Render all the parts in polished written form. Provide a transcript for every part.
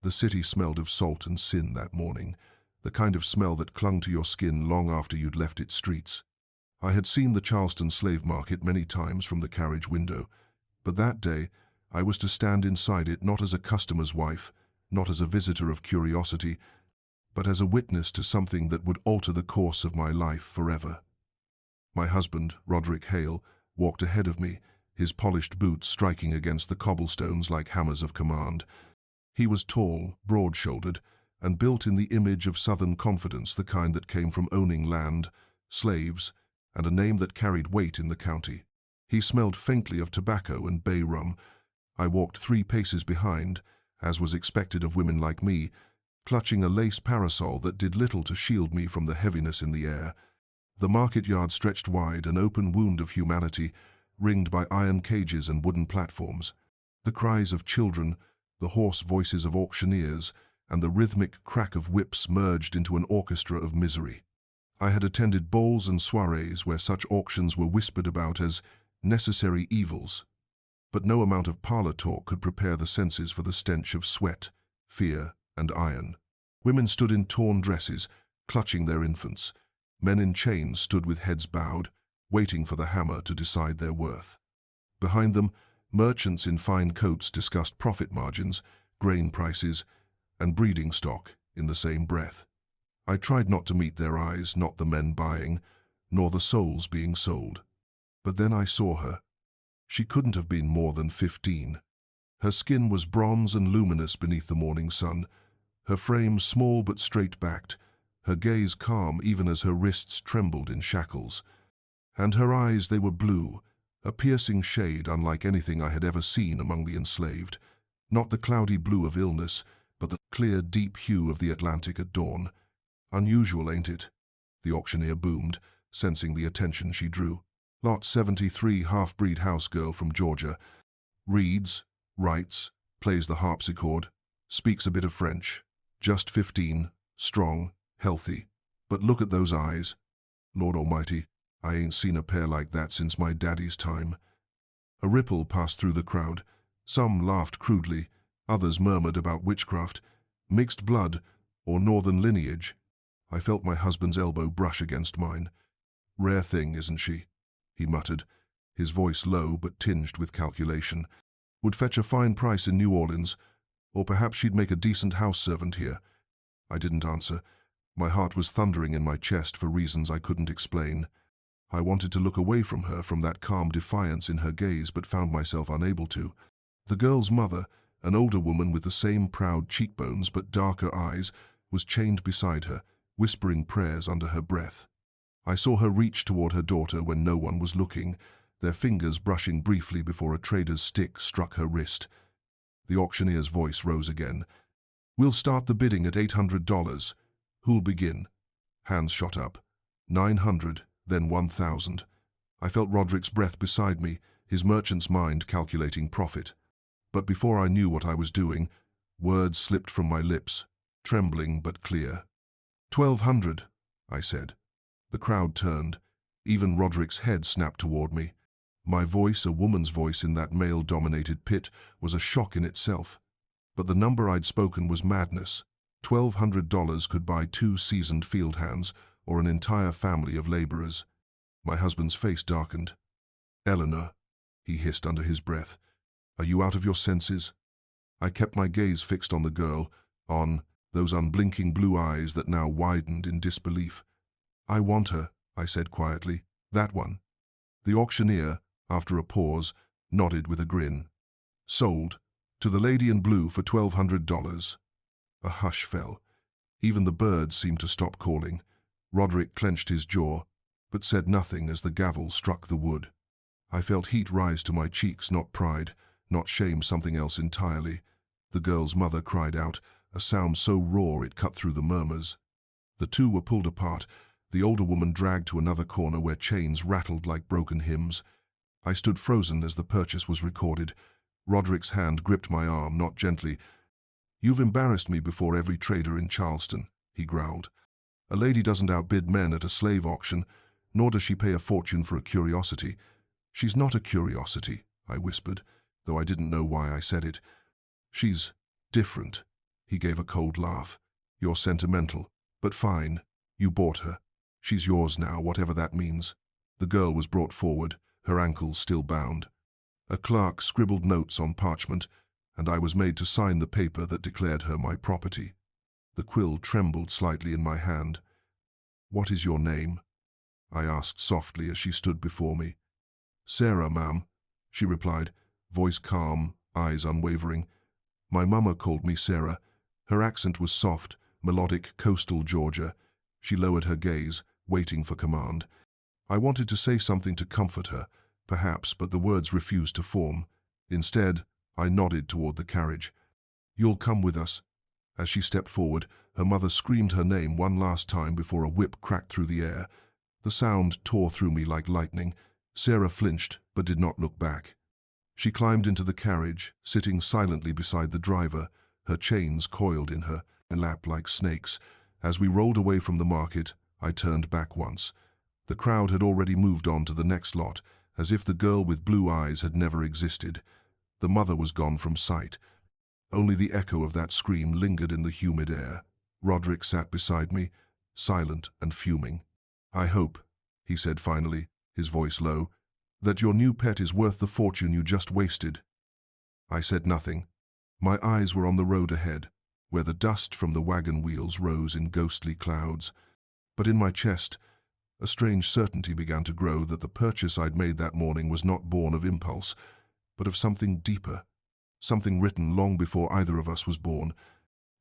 The city smelled of salt and sin that morning, the kind of smell that clung to your skin long after you'd left its streets. I had seen the Charleston slave market many times from the carriage window, but that day I was to stand inside it not as a customer's wife, not as a visitor of curiosity, but as a witness to something that would alter the course of my life forever. My husband, Roderick Hale, walked ahead of me, his polished boots striking against the cobblestones like hammers of command. He was tall, broad-shouldered, and built in the image of Southern confidence, the kind that came from owning land, slaves, and a name that carried weight in the county. He smelled faintly of tobacco and bay rum. I walked 3 paces behind, as was expected of women like me, clutching a lace parasol that did little to shield me from the heaviness in the air. The market yard stretched wide, an open wound of humanity, ringed by iron cages and wooden platforms. The cries of children, the hoarse voices of auctioneers, and the rhythmic crack of whips merged into an orchestra of misery. I had attended balls and soirees where such auctions were whispered about as necessary evils, but no amount of parlor talk could prepare the senses for the stench of sweat, fear, and iron. Women stood in torn dresses, clutching their infants. Men in chains stood with heads bowed, waiting for the hammer to decide their worth. Behind them, merchants in fine coats discussed profit margins, grain prices, and breeding stock in the same breath. I tried not to meet their eyes, not the men buying, nor the souls being sold. But then I saw her. She couldn't have been more than 15. Her skin was bronze and luminous beneath the morning sun, her frame small but straight-backed, her gaze calm even as her wrists trembled in shackles. And her eyes, they were blue, a piercing shade unlike anything I had ever seen among the enslaved. Not the cloudy blue of illness, but the clear, deep hue of the Atlantic at dawn. Unusual, ain't it? The auctioneer boomed, sensing the attention she drew. Lot 73, half-breed house girl from Georgia. Reads, writes, plays the harpsichord, speaks a bit of French. Just 15, strong, healthy. But look at those eyes. Lord Almighty, I ain't seen a pair like that since my daddy's time. A ripple passed through the crowd. Some laughed crudely, others murmured about witchcraft, mixed blood, or northern lineage. I felt my husband's elbow brush against mine. Rare thing, isn't she? He muttered, his voice low but tinged with calculation. Would fetch a fine price in New Orleans, or perhaps she'd make a decent house servant here. I didn't answer. My heart was thundering in my chest for reasons I couldn't explain. I wanted to look away from her, from that calm defiance in her gaze, but found myself unable to. The girl's mother, an older woman with the same proud cheekbones but darker eyes, was chained beside her, whispering prayers under her breath. I saw her reach toward her daughter when no one was looking, their fingers brushing briefly before a trader's stick struck her wrist. The auctioneer's voice rose again. We'll start the bidding at $800. Who'll begin? Hands shot up. 900, then 1,000. I felt Roderick's breath beside me, his merchant's mind calculating profit. But before I knew what I was doing, words slipped from my lips, trembling but clear. 1,200, I said. The crowd turned. Even Roderick's head snapped toward me. My voice, a woman's voice in that male-dominated pit, was a shock in itself. But the number I'd spoken was madness. $1,200 could buy 2 seasoned field hands or an entire family of laborers. My husband's face darkened. Eleanor, he hissed under his breath, are you out of your senses? I kept my gaze fixed on the girl, on those unblinking blue eyes that now widened in disbelief. I want her, I said quietly. That one. The auctioneer, after a pause, nodded with a grin. Sold. To the lady in blue for $1,200. A hush fell. Even the birds seemed to stop calling. Roderick clenched his jaw, but said nothing as the gavel struck the wood. I felt heat rise to my cheeks, not pride, not shame, something else entirely. The girl's mother cried out, a sound so raw it cut through the murmurs. The two were pulled apart, the older woman dragged to another corner where chains rattled like broken hymns. I stood frozen as the purchase was recorded. Roderick's hand gripped my arm, not gently. You've embarrassed me before every trader in Charleston, he growled. A lady doesn't outbid men at a slave auction, nor does she pay a fortune for a curiosity. She's not a curiosity, I whispered, though I didn't know why I said it. She's different. He gave a cold laugh. You're sentimental, but fine. You bought her. She's yours now, whatever that means. The girl was brought forward, her ankles still bound. A clerk scribbled notes on parchment, and I was made to sign the paper that declared her my property. The quill trembled slightly in my hand. "What is your name?" I asked softly as she stood before me. "Sarah, ma'am," she replied, voice calm, eyes unwavering. "My mama called me Sarah." Her accent was soft, melodic, coastal Georgia. She lowered her gaze, waiting for command. I wanted to say something to comfort her, perhaps, but the words refused to form. Instead, I nodded toward the carriage. "You'll come with us." As she stepped forward, her mother screamed her name one last time before a whip cracked through the air. The sound tore through me like lightning. Sarah flinched, but did not look back. She climbed into the carriage, sitting silently beside the driver, her chains coiled in her lap like snakes. As we rolled away from the market, I turned back once. The crowd had already moved on to the next lot, as if the girl with blue eyes had never existed. The mother was gone from sight. Only the echo of that scream lingered in the humid air. Roderick sat beside me, silent and fuming. "I hope," he said finally, his voice low, "that your new pet is worth the fortune you just wasted." I said nothing. My eyes were on the road ahead, where the dust from the wagon wheels rose in ghostly clouds. But in my chest, a strange certainty began to grow that the purchase I'd made that morning was not born of impulse, but of something deeper, something written long before either of us was born.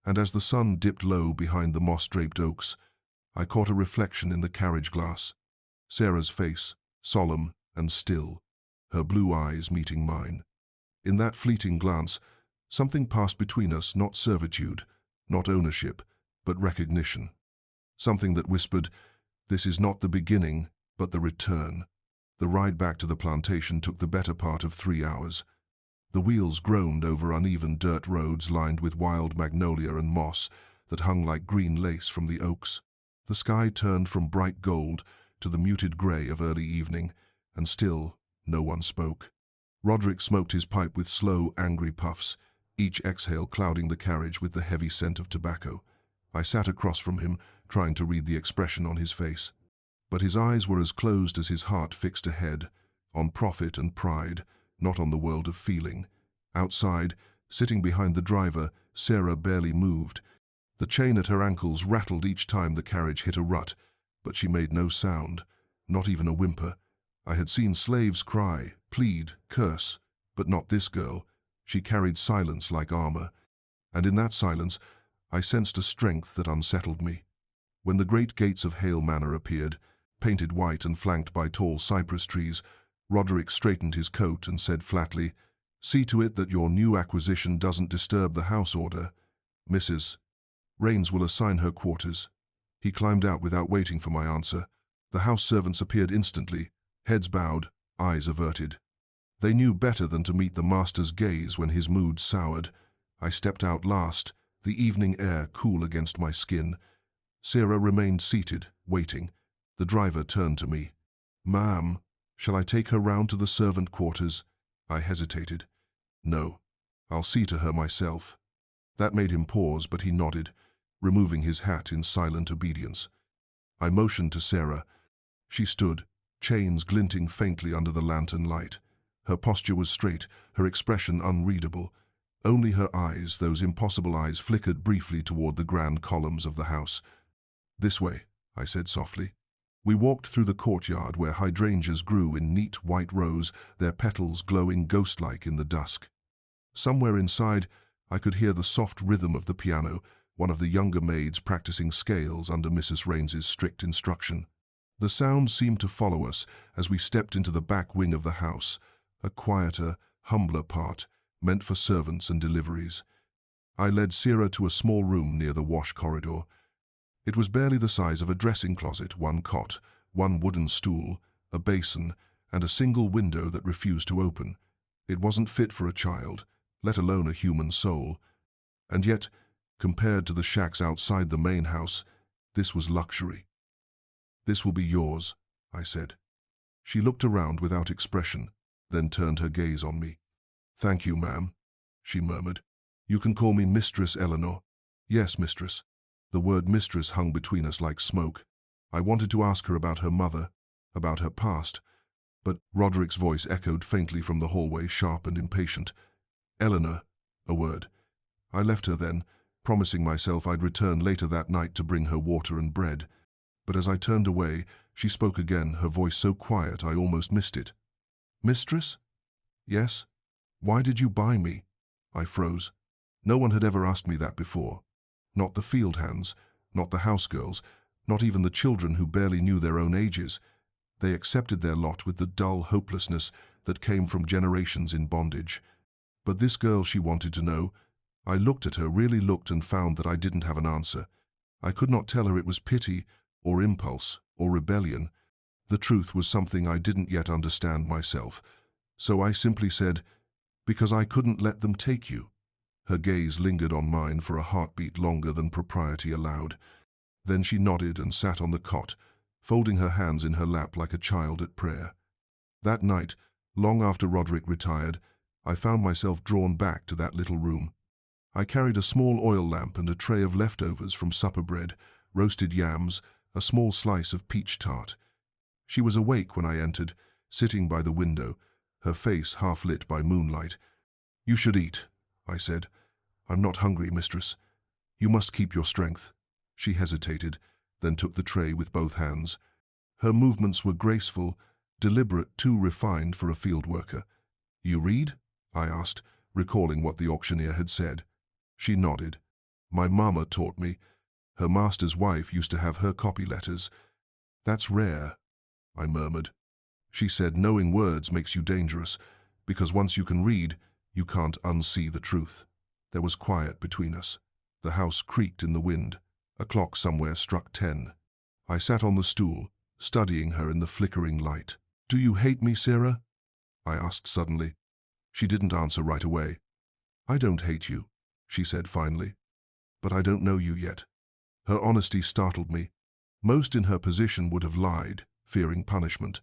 And as the sun dipped low behind the moss-draped oaks, I caught a reflection in the carriage glass. Sarah's face, solemn and still, her blue eyes meeting mine. In that fleeting glance, something passed between us, not servitude, not ownership, but recognition. Something that whispered, "This is not the beginning, but the return." The ride back to the plantation took the better part of 3 hours. The wheels groaned over uneven dirt roads lined with wild magnolia and moss that hung like green lace from the oaks. The sky turned from bright gold to the muted gray of early evening, and still no one spoke. Roderick smoked his pipe with slow, angry puffs, each exhale clouding the carriage with the heavy scent of tobacco. I sat across from him, trying to read the expression on his face. But his eyes were as closed as his heart fixed ahead, on profit and pride, not on the world of feeling. Outside, sitting behind the driver, Sarah barely moved. The chain at her ankles rattled each time the carriage hit a rut, but she made no sound, not even a whimper. I had seen slaves cry, plead, curse, but not this girl. She carried silence like armor, and in that silence I sensed a strength that unsettled me. When the great gates of Hale Manor appeared, painted white and flanked by tall cypress trees, Roderick straightened his coat and said flatly, "See to it that your new acquisition doesn't disturb the house order. Mrs. Raines will assign her quarters." He climbed out without waiting for my answer. The house servants appeared instantly, heads bowed, eyes averted. They knew better than to meet the master's gaze when his mood soured. I stepped out last, the evening air cool against my skin. Sarah remained seated, waiting. The driver turned to me. "Ma'am, shall I take her round to the servant quarters?" I hesitated. "No, I'll see to her myself." That made him pause, but he nodded, removing his hat in silent obedience. I motioned to Sarah. She stood, chains glinting faintly under the lantern light. Her posture was straight, her expression unreadable. Only her eyes, those impossible eyes, flickered briefly toward the grand columns of the house. "This way," I said softly. We walked through the courtyard where hydrangeas grew in neat white rows, their petals glowing ghost-like in the dusk. Somewhere inside, I could hear the soft rhythm of the piano, one of the younger maids practicing scales under Mrs. Raines's strict instruction. The sound seemed to follow us as we stepped into the back wing of the house, a quieter, humbler part, meant for servants and deliveries. I led Sarah to a small room near the wash corridor. It was barely the size of a dressing closet, one cot, one wooden stool, a basin, and a single window that refused to open. It wasn't fit for a child, let alone a human soul. And yet, compared to the shacks outside the main house, this was luxury. "This will be yours," I said. She looked around without expression, then turned her gaze on me. "Thank you, ma'am," she murmured. "You can call me Mistress Eleanor." Yes, mistress. The word mistress hung between us like smoke. I wanted to ask her about her mother, about her past, but Roderick's voice echoed faintly from the hallway, sharp and impatient. Eleanor, a word. I left her then, promising myself I'd return later that night to bring her water and bread. But as I turned away, she spoke again, her voice so quiet I almost missed it. Mistress? Yes? Why did you buy me? I froze. No one had ever asked me that before. Not the field hands, not the house girls, not even the children who barely knew their own ages. They accepted their lot with the dull hopelessness that came from generations in bondage. But this girl, she wanted to know. I looked at her, really looked, and found that I didn't have an answer. I could not tell her it was pity, or impulse, or rebellion. The truth was something I didn't yet understand myself. So I simply said, "Because I couldn't let them take you." Her gaze lingered on mine for a heartbeat longer than propriety allowed. Then she nodded and sat on the cot, folding her hands in her lap like a child at prayer. That night, long after Roderick retired, I found myself drawn back to that little room. I carried a small oil lamp and a tray of leftovers from supper bread, roasted yams, a small slice of peach tart. She was awake when I entered, sitting by the window, her face half lit by moonlight. "You should eat," I said. "I'm not hungry, mistress. You must keep your strength." She hesitated, then took the tray with both hands. Her movements were graceful, deliberate, too refined for a field worker. "You read?" I asked, recalling what the auctioneer had said. She nodded. "My mama taught me. Her master's wife used to have her copy letters." "That's rare," I murmured. She said, "Knowing words makes you dangerous, because once you can read, you can't unsee the truth." There was quiet between us. The house creaked in the wind. A clock somewhere struck 10. I sat on the stool, studying her in the flickering light. "Do you hate me, Sarah?" I asked suddenly. She didn't answer right away. "I don't hate you," she said finally. "But I don't know you yet." Her honesty startled me. Most in her position would have lied, fearing punishment.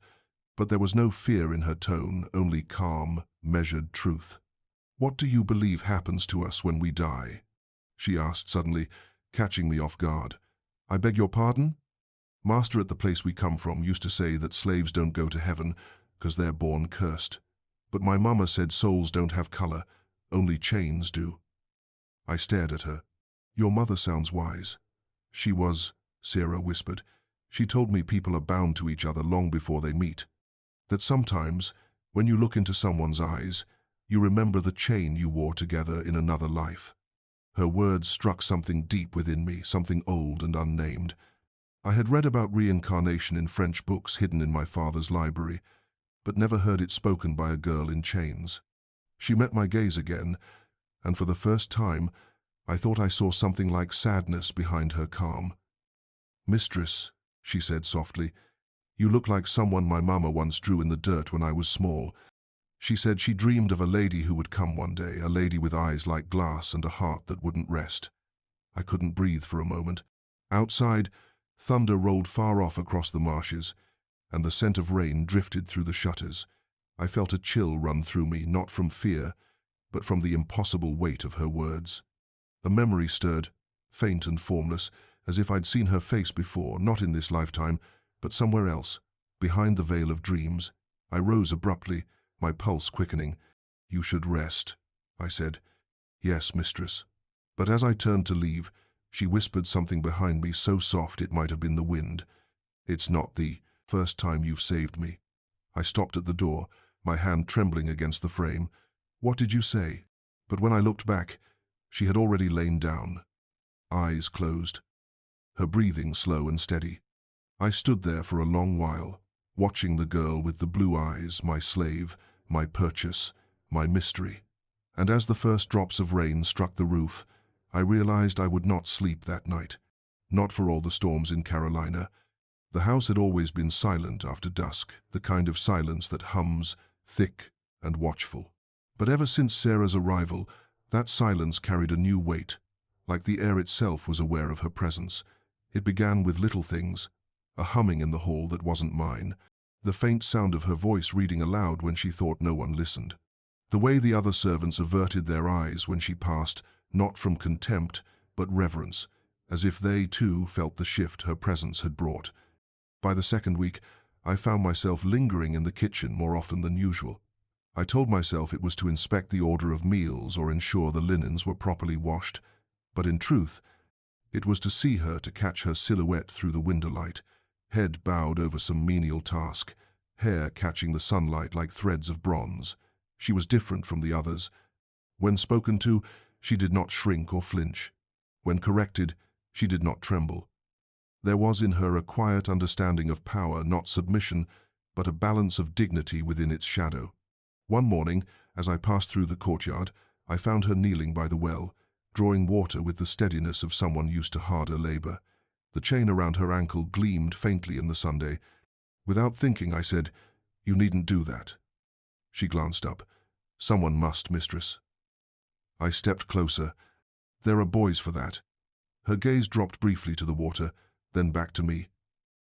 But there was no fear in her tone, only calm, measured truth. "What do you believe happens to us when we die?" she asked suddenly, catching me off guard. "I beg your pardon?" "Master at the place we come from used to say that slaves don't go to heaven because they're born cursed. But my mama said souls don't have color, only chains do." I stared at her. "Your mother sounds wise." "She was," Sarah whispered. "She told me people are bound to each other long before they meet. That sometimes, when you look into someone's eyes, you remember the chain you wore together in another life." Her words struck something deep within me, something old and unnamed. I had read about reincarnation in French books hidden in my father's library, but never heard it spoken by a girl in chains. She met my gaze again, and for the first time, I thought I saw something like sadness behind her calm. "Mistress," she said softly, "you look like someone my mama once drew in the dirt when I was small. She said she dreamed of a lady who would come one day, a lady with eyes like glass and a heart that wouldn't rest." I couldn't breathe for a moment. Outside, thunder rolled far off across the marshes, and the scent of rain drifted through the shutters. I felt a chill run through me, not from fear, but from the impossible weight of her words. A memory stirred, faint and formless, as if I'd seen her face before, not in this lifetime, but somewhere else, behind the veil of dreams. I rose abruptly, my pulse quickening. "You should rest," I said. "Yes, mistress." But as I turned to leave, she whispered something behind me so soft it might have been the wind. "It's not the first time you've saved me." I stopped at the door, my hand trembling against the frame. "What did you say?" But when I looked back, she had already lain down, eyes closed, her breathing slow and steady. I stood there for a long while, watching the girl with the blue eyes, my slave, my purchase, my mystery. And as the first drops of rain struck the roof, I realized I would not sleep that night. Not for all the storms in Carolina. The house had always been silent after dusk, the kind of silence that hums, thick and watchful. But ever since Sarah's arrival, that silence carried a new weight, like the air itself was aware of her presence. It began with little things, a humming in the hall that wasn't mine, the faint sound of her voice reading aloud when she thought no one listened, the way the other servants averted their eyes when she passed, not from contempt, but reverence, as if they, too, felt the shift her presence had brought. By the second week, I found myself lingering in the kitchen more often than usual. I told myself it was to inspect the order of meals or ensure the linens were properly washed, but in truth, it was to see her, to catch her silhouette through the window light, head bowed over some menial task, hair catching the sunlight like threads of bronze. She was different from the others. When spoken to, she did not shrink or flinch. When corrected, she did not tremble. There was in her a quiet understanding of power, not submission, but a balance of dignity within its shadow. One morning, as I passed through the courtyard, I found her kneeling by the well, drawing water with the steadiness of someone used to harder labor. The chain around her ankle gleamed faintly in the sunday. Without thinking, I said, "You needn't do that." She glanced up. "Someone must, mistress." I stepped closer. "There are boys for that." Her gaze dropped briefly to the water, then back to me.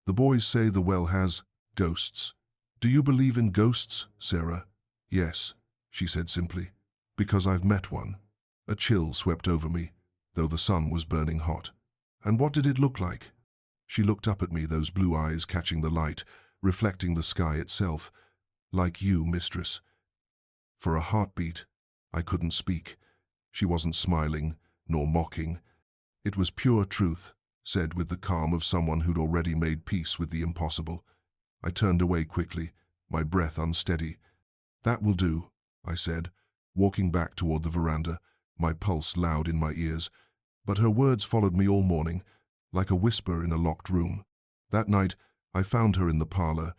"The boys say the well has ghosts." "Do you believe in ghosts, Sarah?" "Yes," she said simply, "because I've met one." A chill swept over me, though the sun was burning hot. "And what did it look like?" She looked up at me, those blue eyes catching the light, reflecting the sky itself. "Like you, mistress." For a heartbeat, I couldn't speak. She wasn't smiling, nor mocking. It was pure truth, said with the calm of someone who'd already made peace with the impossible. I turned away quickly, my breath unsteady. "That will do," I said, walking back toward the veranda, my pulse loud in my ears. But her words followed me all morning, like a whisper in a locked room. That night, I found her in the parlor.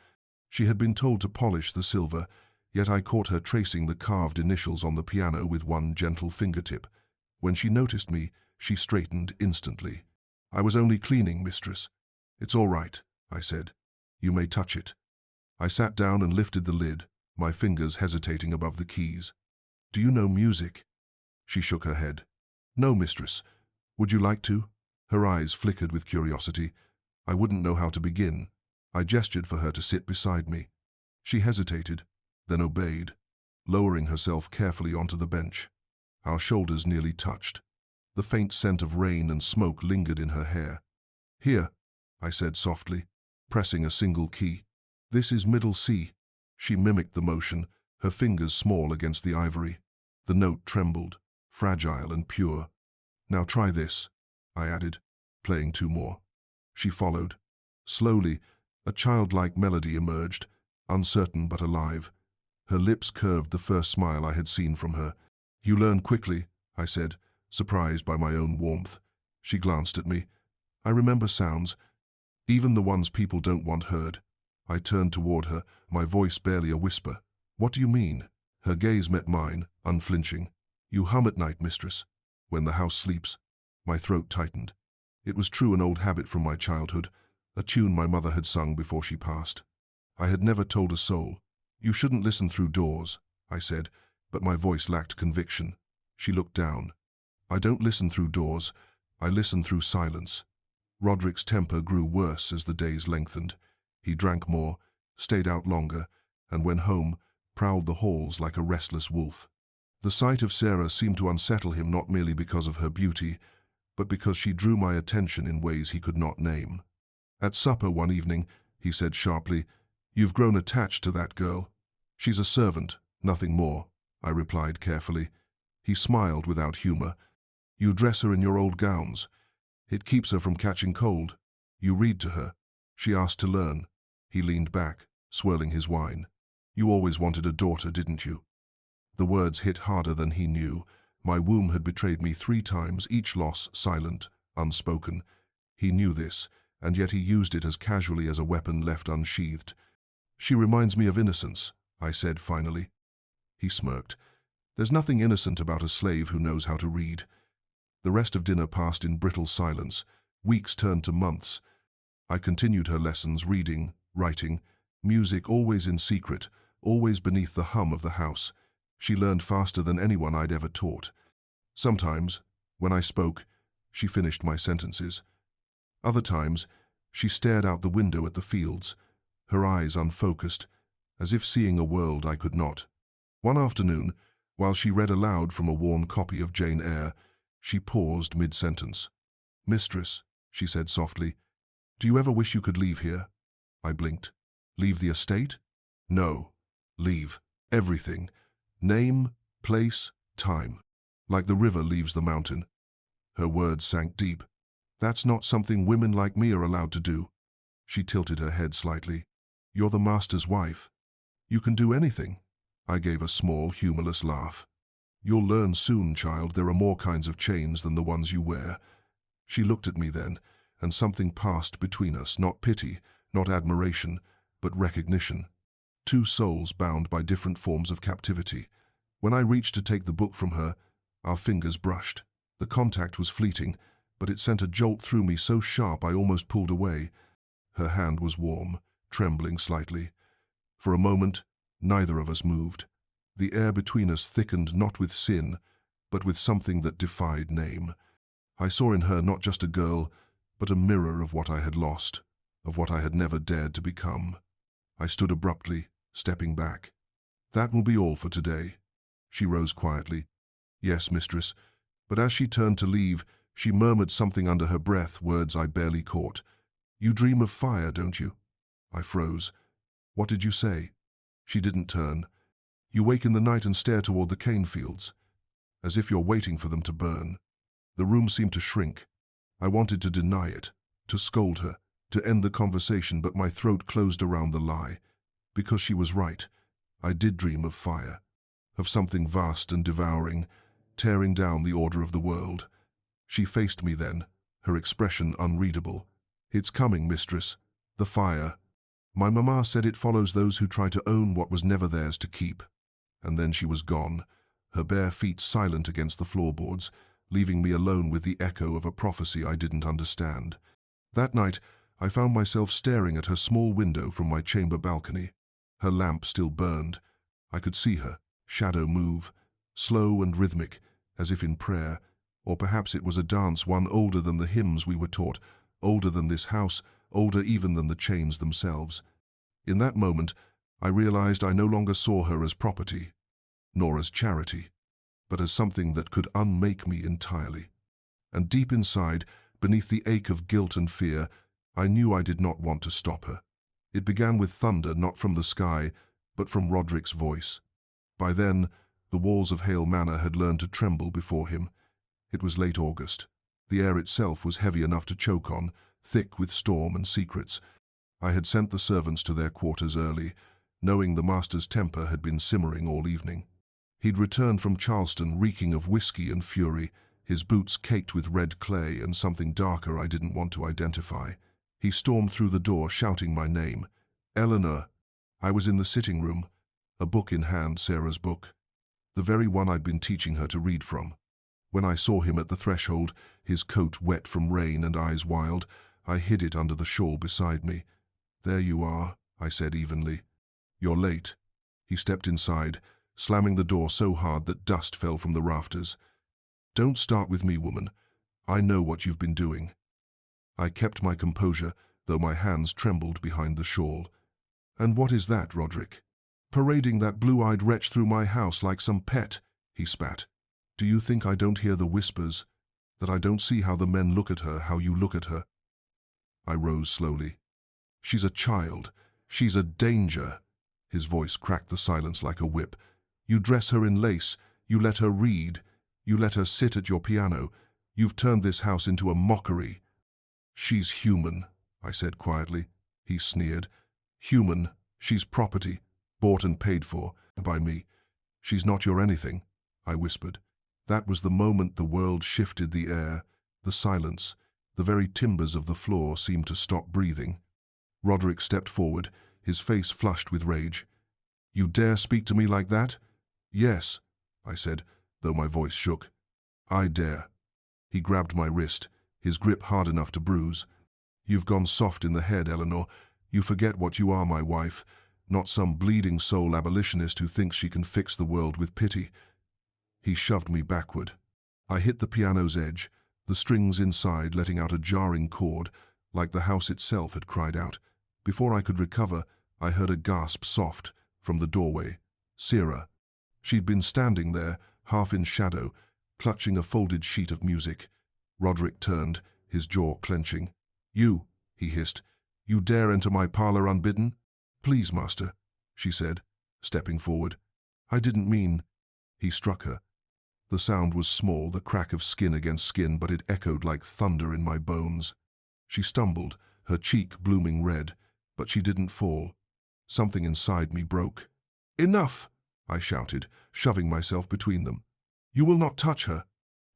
She had been told to polish the silver, yet I caught her tracing the carved initials on the piano with one gentle fingertip. When she noticed me, she straightened instantly. "I was only cleaning, mistress." "It's all right," I said. "You may touch it." I sat down and lifted the lid, my fingers hesitating above the keys. "Do you know music?" She shook her head. "No, mistress. Would you like to?" Her eyes flickered with curiosity. I wouldn't know how to begin. I gestured for her to sit beside me. She hesitated, then obeyed, lowering herself carefully onto the bench. Our shoulders nearly touched. The faint scent of rain and smoke lingered in her hair. "Here," I said softly, pressing a single key. "This is middle C." She mimicked the motion, her fingers small against the ivory. The note trembled, fragile and pure. "Now try this," I added, playing two more. She followed. Slowly, a childlike melody emerged, uncertain but alive. Her lips curved the first smile I had seen from her. "You learn quickly," I said, surprised by my own warmth. She glanced at me. "I remember sounds, even the ones people don't want heard." I turned toward her, my voice barely a whisper. "What do you mean?" Her gaze met mine, unflinching. "You hum at night, mistress, when the house sleeps." My throat tightened. It was true, an old habit from my childhood, a tune my mother had sung before she passed. I had never told a soul. "You shouldn't listen through doors," I said, but my voice lacked conviction. She looked down. "I don't listen through doors, I listen through silence." Roderick's temper grew worse as the days lengthened. He drank more, stayed out longer, and when home, prowled the halls like a restless wolf. The sight of Sarah seemed to unsettle him, not merely because of her beauty, but because she drew my attention in ways he could not name. At supper one evening, he said sharply, "You've grown attached to that girl." "She's a servant, nothing more," I replied carefully. He smiled without humor. "You dress her in your old gowns. It keeps her from catching cold. You read to her. She asked to learn." He leaned back, swirling his wine. "You always wanted a daughter, didn't you?" The words hit harder than he knew. My womb had betrayed me 3 times, each loss silent, unspoken. He knew this, and yet he used it as casually as a weapon left unsheathed. "She reminds me of innocence," I said finally. He smirked. "There's nothing innocent about a slave who knows how to read." The rest of dinner passed in brittle silence. Weeks turned to months. I continued her lessons, reading, writing, music, always in secret, always beneath the hum of the house. She learned faster than anyone I'd ever taught. Sometimes, when I spoke, she finished my sentences. Other times, she stared out the window at the fields, her eyes unfocused, as if seeing a world I could not. One afternoon, while she read aloud from a worn copy of Jane Eyre, She paused mid-sentence. "Mistress," she said softly, "do you ever wish you could leave here?" I blinked. "Leave the estate?" "No. Leave. Everything. Name, place, time. Like the river leaves the mountain." Her words sank deep. "That's not something women like me are allowed to do." She tilted her head slightly. "You're the master's wife. You can do anything." I gave a small, humorless laugh. "You'll learn soon, child. There are more kinds of chains than the ones you wear." She looked at me then, and something passed between us, not pity, not admiration, but recognition. Two souls bound by different forms of captivity. When I reached to take the book from her, our fingers brushed. The contact was fleeting, but it sent a jolt through me so sharp I almost pulled away. Her hand was warm, trembling slightly. For a moment, neither of us moved. The air between us thickened not with sin, but with something that defied name. I saw in her not just a girl, but a mirror of what I had lost, of what I had never dared to become. I stood abruptly, stepping back. "That will be all for today." She rose quietly. "Yes, mistress." But as she turned to leave, she murmured something under her breath, words I barely caught. "You dream of fire, don't you?" I froze. "What did you say?" She didn't turn. "You wake in the night and stare toward the cane fields, as if you're waiting for them to burn." The room seemed to shrink. I wanted to deny it, to scold her, to end the conversation, but my throat closed around the lie. Because she was right. I did dream of fire, of something vast and devouring, tearing down the order of the world. She faced me then, her expression unreadable. "It's coming, mistress. The fire. My mamma said it follows those who try to own what was never theirs to keep." And then she was gone, her bare feet silent against the floorboards, leaving me alone with the echo of a prophecy I didn't understand. That night, I found myself staring at her small window from my chamber balcony. Her lamp still burned. I could see her, shadow move, slow and rhythmic, as if in prayer, or perhaps it was a dance, one older than the hymns we were taught, older than this house, older even than the chains themselves. In that moment, I realized I no longer saw her as property, nor as charity, but as something that could unmake me entirely. And deep inside, beneath the ache of guilt and fear, I knew I did not want to stop her. It began with thunder, not from the sky, but from Roderick's voice. By then, the walls of Hale Manor had learned to tremble before him. It was late August. The air itself was heavy enough to choke on, thick with storm and secrets. I had sent the servants to their quarters early, knowing the master's temper had been simmering all evening. He'd returned from Charleston reeking of whiskey and fury, his boots caked with red clay and something darker I didn't want to identify. He stormed through the door, shouting my name. "Eleanor." I was in the sitting room, a book in hand, Sarah's book, the very one I'd been teaching her to read from. When I saw him at the threshold, his coat wet from rain and eyes wild, I hid it under the shawl beside me. "There you are," I said evenly. "You're late." He stepped inside, slamming the door so hard that dust fell from the rafters. "Don't start with me, woman. I know what you've been doing." I kept my composure, though my hands trembled behind the shawl. "And what is that, Roderick? Parading that blue-eyed wretch through my house like some pet," he spat. "Do you think I don't hear the whispers? That I don't see how the men look at her, how you look at her?" I rose slowly. "She's a child. She's a danger." His voice cracked the silence like a whip. "You dress her in lace. You let her read. You let her sit at your piano. You've turned this house into a mockery." "She's human," I said quietly. He sneered. "Human. She's property, bought and paid for, by me." "She's not your anything," I whispered. That was the moment the world shifted, the air, the silence, the very timbers of the floor seemed to stop breathing. Roderick stepped forward, his face flushed with rage. "You dare speak to me like that?" "Yes," I said, though my voice shook. "I dare." He grabbed my wrist, his grip hard enough to bruise. "You've gone soft in the head, Eleanor. You forget what you are, my wife, not some bleeding soul abolitionist who thinks she can fix the world with pity." He shoved me backward. I hit the piano's edge, the strings inside letting out a jarring chord, like the house itself had cried out. Before I could recover, I heard a gasp soft from the doorway. Sarah. She'd been standing there, half in shadow, clutching a folded sheet of music. Roderick turned, his jaw clenching. "You," he hissed, "you dare enter my parlor unbidden?" "Please, master," she said, stepping forward. "I didn't mean—" He struck her. The sound was small, the crack of skin against skin, but it echoed like thunder in my bones. She stumbled, her cheek blooming red, but she didn't fall. Something inside me broke. "Enough!" I shouted, shoving myself between them. "You will not touch her!"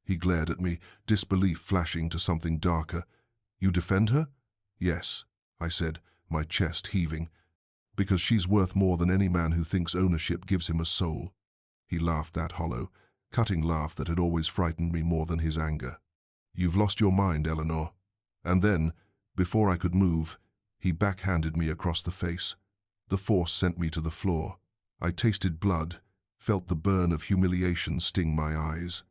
He glared at me, disbelief flashing to something darker. "You defend her?" "Yes," I said, my chest heaving. "Because she's worth more than any man who thinks ownership gives him a soul." He laughed, that hollow, cutting laugh that had always frightened me more than his anger. "You've lost your mind, Eleanor." And then, before I could move, he backhanded me across the face. The force sent me to the floor. I tasted blood, felt the burn of humiliation sting my eyes.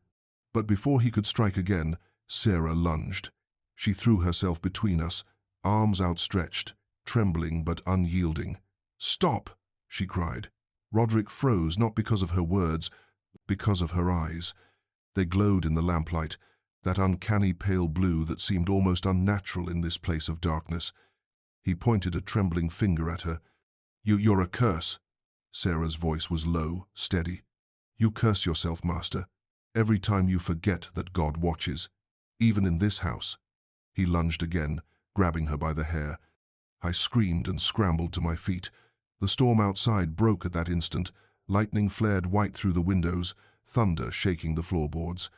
But before he could strike again, Sarah lunged. She threw herself between us, arms outstretched, trembling but unyielding. "Stop!" she cried. Roderick froze, not because of her words, because of her eyes. They glowed in the lamplight, that uncanny pale blue that seemed almost unnatural in this place of darkness. He pointed a trembling finger at her. You're a curse." Sarah's voice was low, steady. "You curse yourself, master, every time you forget that God watches, even in this house." He lunged again, grabbing her by the hair. I screamed and scrambled to my feet. The storm outside broke at that instant. Lightning flared white through the windows, thunder shaking the floorboards.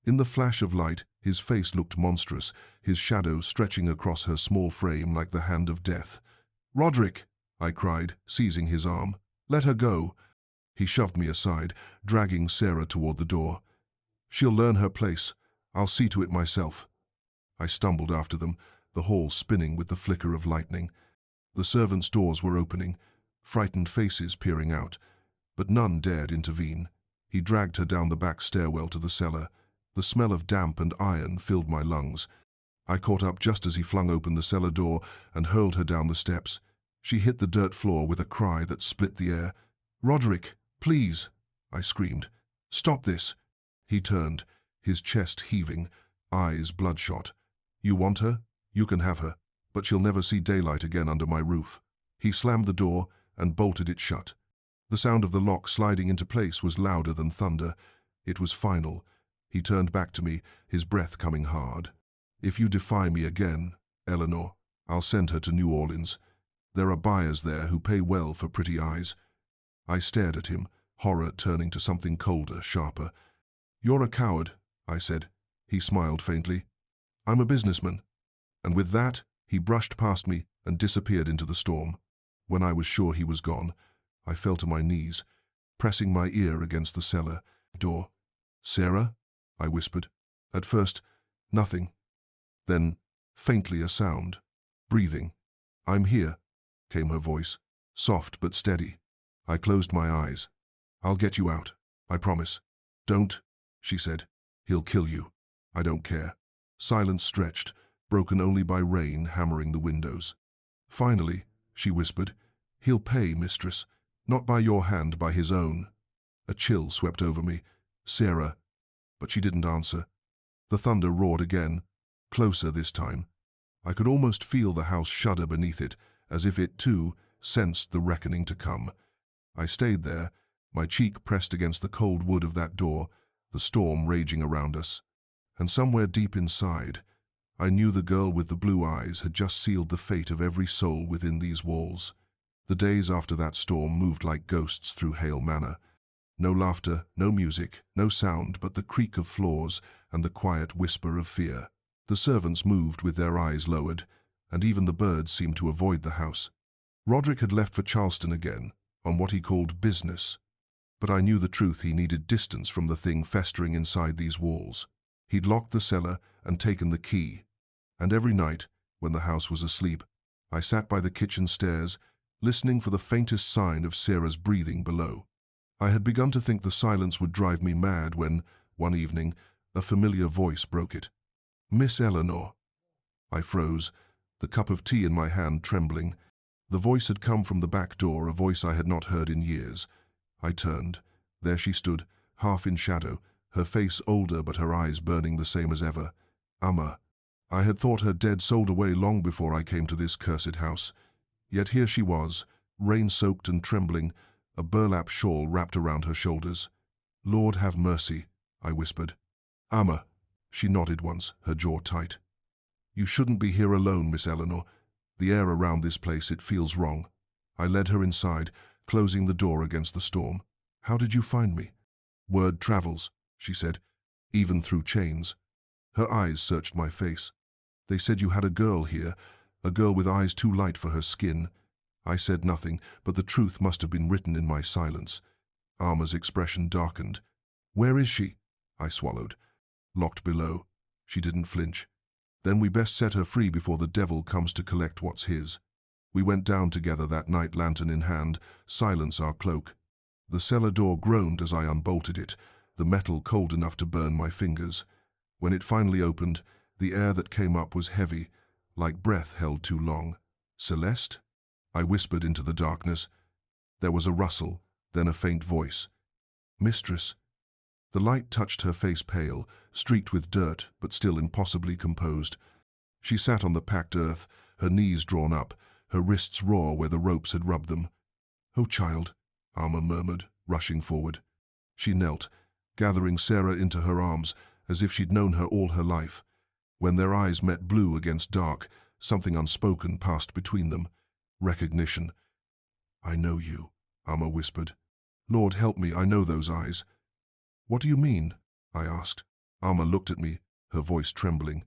In the flash of light, his face looked monstrous, his shadow stretching across her small frame like the hand of death. "Roderick!" I cried, seizing his arm. "Let her go." He shoved me aside, dragging Sarah toward the door. "She'll learn her place. I'll see to it myself." I stumbled after them, the hall spinning with the flicker of lightning. The servants' doors were opening, frightened faces peering out, but none dared intervene. He dragged her down the back stairwell to the cellar. The smell of damp and iron filled my lungs. I caught up just as he flung open the cellar door and hurled her down the steps. She hit the dirt floor with a cry that split the air. "Roderick, please!" I screamed. "Stop this!" He turned, his chest heaving, eyes bloodshot. "You want her? You can have her, but she'll never see daylight again under my roof." He slammed the door and bolted it shut. The sound of the lock sliding into place was louder than thunder. It was final. He turned back to me, his breath coming hard. "If you defy me again, Eleanor, I'll send her to New Orleans. There are buyers there who pay well for pretty eyes." I stared at him, horror turning to something colder, sharper. "You're a coward," I said. He smiled faintly. "I'm a businessman." And with that, he brushed past me and disappeared into the storm. When I was sure he was gone, I fell to my knees, pressing my ear against the cellar door. "Sarah?" I whispered. At first, nothing. Then, faintly a sound. Breathing. "I'm here," came her voice, soft but steady. I closed my eyes. "I'll get you out, I promise." "Don't," she said. "He'll kill you." "I don't care." Silence stretched, broken only by rain hammering the windows. "Finally," she whispered, "he'll pay, mistress. Not by your hand, by his own." A chill swept over me. "Sarah." But she didn't answer. The thunder roared again, closer this time. I could almost feel the house shudder beneath it, as if it, too, sensed the reckoning to come. I stayed there, my cheek pressed against the cold wood of that door, the storm raging around us. And somewhere deep inside, I knew the girl with the blue eyes had just sealed the fate of every soul within these walls. The days after that storm moved like ghosts through Hale Manor. No laughter, no music, no sound but the creak of floors and the quiet whisper of fear. The servants moved with their eyes lowered, and even the birds seemed to avoid the house. Roderick had left for Charleston again, on what he called business. But I knew the truth: he needed distance from the thing festering inside these walls. He'd locked the cellar and taken the key. And every night, when the house was asleep, I sat by the kitchen stairs, listening for the faintest sign of Sarah's breathing below. I had begun to think the silence would drive me mad when, one evening, a familiar voice broke it. "Miss Eleanor." I froze, the cup of tea in my hand trembling. The voice had come from the back door, a voice I had not heard in years. I turned. There she stood, half in shadow, her face older but her eyes burning the same as ever. Amma. I had thought her dead, sold away long before I came to this cursed house. Yet here she was, rain-soaked and trembling, a burlap shawl wrapped around her shoulders. "Lord have mercy," I whispered. "Amma." She nodded once, her jaw tight. "You shouldn't be here alone, Miss Eleanor. The air around this place, it feels wrong." I led her inside, closing the door against the storm. "How did you find me?" "Word travels," she said, "even through chains." Her eyes searched my face. "They said you had a girl here, a girl with eyes too light for her skin." I said nothing, but the truth must have been written in my silence. Amma's expression darkened. "Where is she?" I swallowed. "Locked below." She didn't flinch. "Then we best set her free before the devil comes to collect what's his." We went down together that night, lantern in hand, silence our cloak. The cellar door groaned as I unbolted it, the metal cold enough to burn my fingers. When it finally opened, the air that came up was heavy, like breath held too long. "Celeste?" I whispered into the darkness. There was a rustle, then a faint voice. "Mistress." The light touched her face, pale, streaked with dirt, but still impossibly composed. She sat on the packed earth, her knees drawn up, her wrists raw where the ropes had rubbed them. "Oh, child," Amma murmured, rushing forward. She knelt, gathering Sarah into her arms, as if she'd known her all her life. When their eyes met blue against dark, something unspoken passed between them. Recognition. "I know you," Amma whispered. "Lord help me, I know those eyes." "What do you mean?" I asked. Amma looked at me, her voice trembling.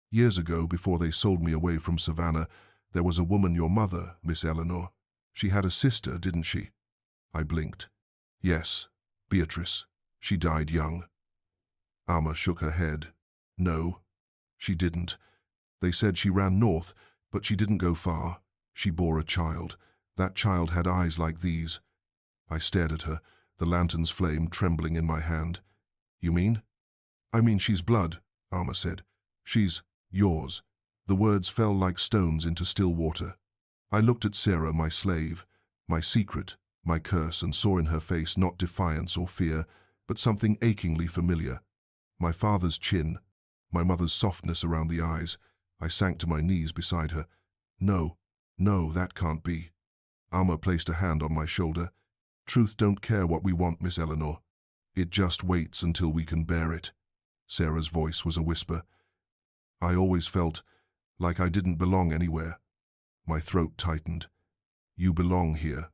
"Years ago, before they sold me away from Savannah, there was a woman, your mother, Miss Eleanor. She had a sister, didn't she?" I blinked. "Yes, Beatrice. She died young." Amma shook her head. "No, she didn't. They said she ran north, but she didn't go far. She bore a child. That child had eyes like these." I stared at her, the lantern's flame trembling in my hand. "You mean?" "I mean she's blood," Amma said. "She's yours." The words fell like stones into still water. I looked at Sarah, my slave, my secret, my curse, and saw in her face not defiance or fear, but something achingly familiar. My father's chin, my mother's softness around the eyes. I sank to my knees beside her. "No, no, that can't be." Amma placed a hand on my shoulder. "Truth don't care what we want, Miss Eleanor. It just waits until we can bear it." Sarah's voice was a whisper. I always felt like I didn't belong anywhere. My throat tightened. "You belong here."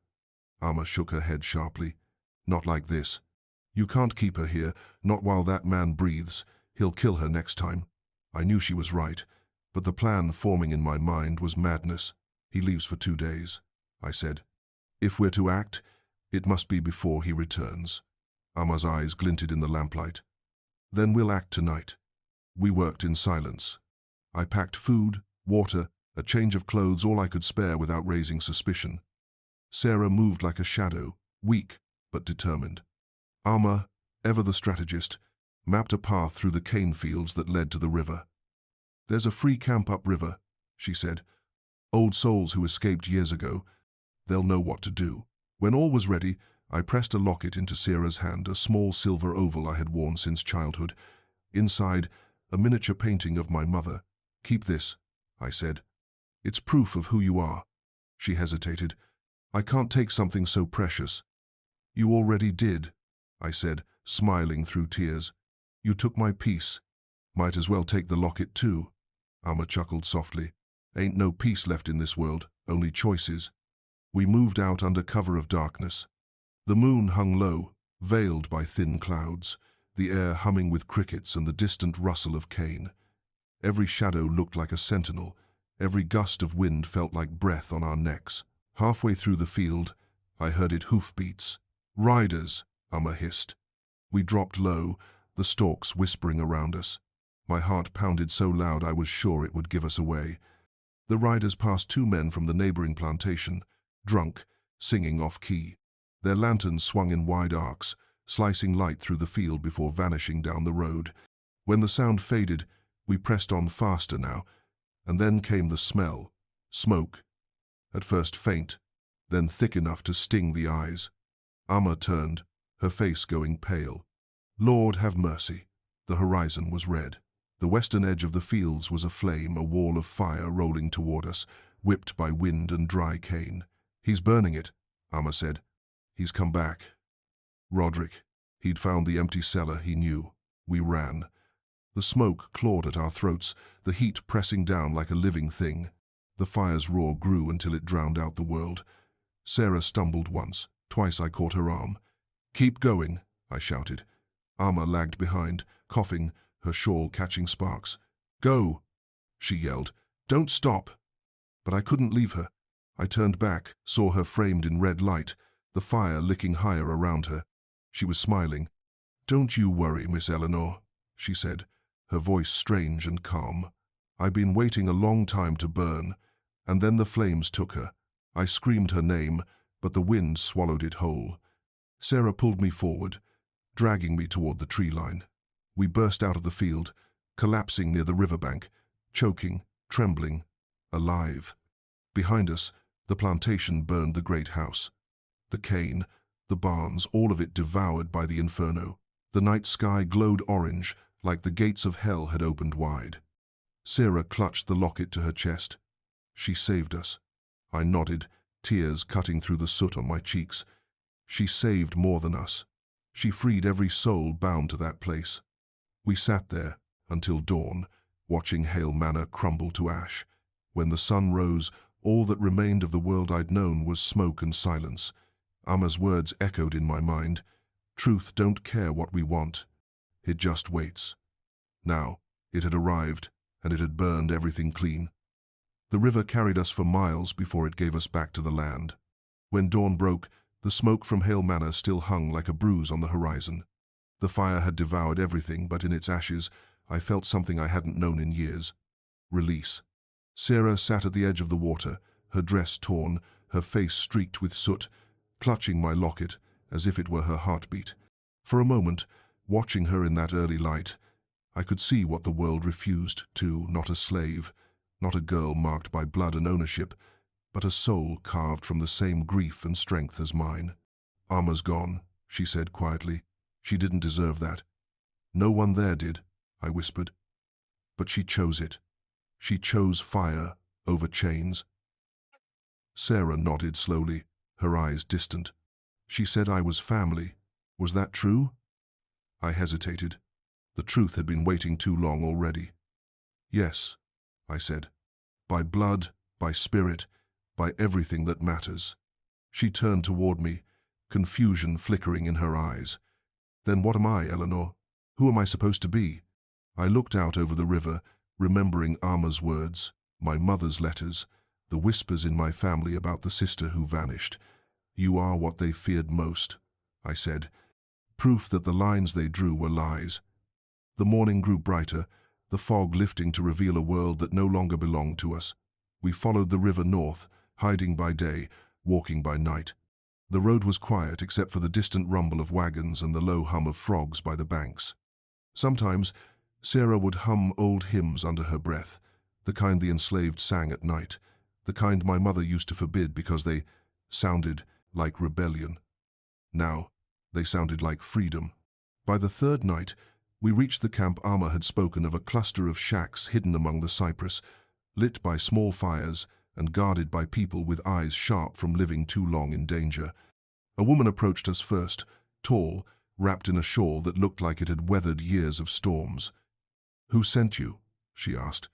Amma shook her head sharply. "Not like this. You can't keep her here, not while that man breathes. He'll kill her next time." I knew she was right, but the plan forming in my mind was madness. "He leaves for 2 days," I said. "If we're to act, it must be before he returns." Amma's eyes glinted in the lamplight. "Then we'll act tonight." We worked in silence. I packed food, water, a change of clothes, all I could spare without raising suspicion. Sarah moved like a shadow, weak but determined. Amma, ever the strategist, mapped a path through the cane fields that led to the river. "There's a free camp upriver," she said. "Old souls who escaped years ago. They'll know what to do." When all was ready, I pressed a locket into Sarah's hand, a small silver oval I had worn since childhood. Inside, a miniature painting of my mother. "Keep this," I said. "It's proof of who you are." She hesitated. "I can't take something so precious." "You already did," I said, smiling through tears. "You took my peace. Might as well take the locket too." Amma chuckled softly. "Ain't no peace left in this world, only choices." We moved out under cover of darkness. The moon hung low, veiled by thin clouds, the air humming with crickets and the distant rustle of cane. Every shadow looked like a sentinel. Every gust of wind felt like breath on our necks. Halfway through the field, I heard it hoofbeats. "Riders," Amma hissed. We dropped low, the stalks whispering around us. My heart pounded so loud I was sure it would give us away. The riders passed 2 men from the neighboring plantation, drunk, singing off-key. Their lanterns swung in wide arcs, slicing light through the field before vanishing down the road. When the sound faded, we pressed on faster now, and then came the smell. Smoke. At first faint, then thick enough to sting the eyes. Amma turned, her face going pale. Lord have mercy. The horizon was red. The western edge of the fields was aflame, a wall of fire rolling toward us, whipped by wind and dry cane. He's burning it, Amma said. He's come back. Roderick. He'd found the empty cellar, he knew. We ran. The smoke clawed at our throats, the heat pressing down like a living thing. The fire's roar grew until it drowned out the world. Sarah stumbled once. Twice I caught her arm. Keep going, I shouted. Amma lagged behind, coughing, her shawl catching sparks. Go, she yelled. Don't stop. But I couldn't leave her. I turned back, saw her framed in red light, the fire licking higher around her. She was smiling. Don't you worry, Miss Eleanor, she said, her voice strange and calm. I've been waiting a long time to burn, and then the flames took her. I screamed her name, but the wind swallowed it whole. Sarah pulled me forward, dragging me toward the tree line. We burst out of the field, collapsing near the riverbank, choking, trembling, alive. Behind us, the plantation burned the great house. The cane, the barns, all of it devoured by the inferno. The night sky glowed orange, like the gates of hell had opened wide. Sarah clutched the locket to her chest. She saved us. I nodded, tears cutting through the soot on my cheeks. She saved more than us. She freed every soul bound to that place. We sat there until dawn, watching Hale Manor crumble to ash. When the sun rose, all that remained of the world I'd known was smoke and silence. Amma's words echoed in my mind. Truth don't care what we want. It just waits. Now, it had arrived, and it had burned everything clean. The river carried us for miles before it gave us back to the land. When dawn broke, the smoke from Hale Manor still hung like a bruise on the horizon. The fire had devoured everything, but in its ashes, I felt something I hadn't known in years. Release. Sarah sat at the edge of the water, her dress torn, her face streaked with soot, clutching my locket as if it were her heartbeat. For a moment, watching her in that early light, I could see what the world refused to, not a slave, not a girl marked by blood and ownership, but a soul carved from the same grief and strength as mine. Amma's gone, she said quietly. She didn't deserve that. No one there did, I whispered. But she chose it. She chose fire over chains. Sarah nodded slowly, her eyes distant. She said I was family. Was that true? I hesitated. The truth had been waiting too long already. Yes, I said. By blood, by spirit, by everything that matters. She turned toward me, confusion flickering in her eyes. Then what am I, Eleanor? Who am I supposed to be? I looked out over the river, remembering Amma's words, my mother's letters, the whispers in my family about the sister who vanished. You are what they feared most, I said, proof that the lines they drew were lies. The morning grew brighter, the fog lifting to reveal a world that no longer belonged to us. We followed the river north, hiding by day, walking by night. The road was quiet except for the distant rumble of wagons and the low hum of frogs by the banks. Sometimes, Sarah would hum old hymns under her breath, the kind the enslaved sang at night, the kind my mother used to forbid because they sounded like rebellion. Now, they sounded like freedom. By the third night, we reached the camp Amma had spoken of, a cluster of shacks hidden among the cypress, lit by small fires and guarded by people with eyes sharp from living too long in danger. A woman approached us first, tall, wrapped in a shawl that looked like it had weathered years of storms. Who sent you? She asked.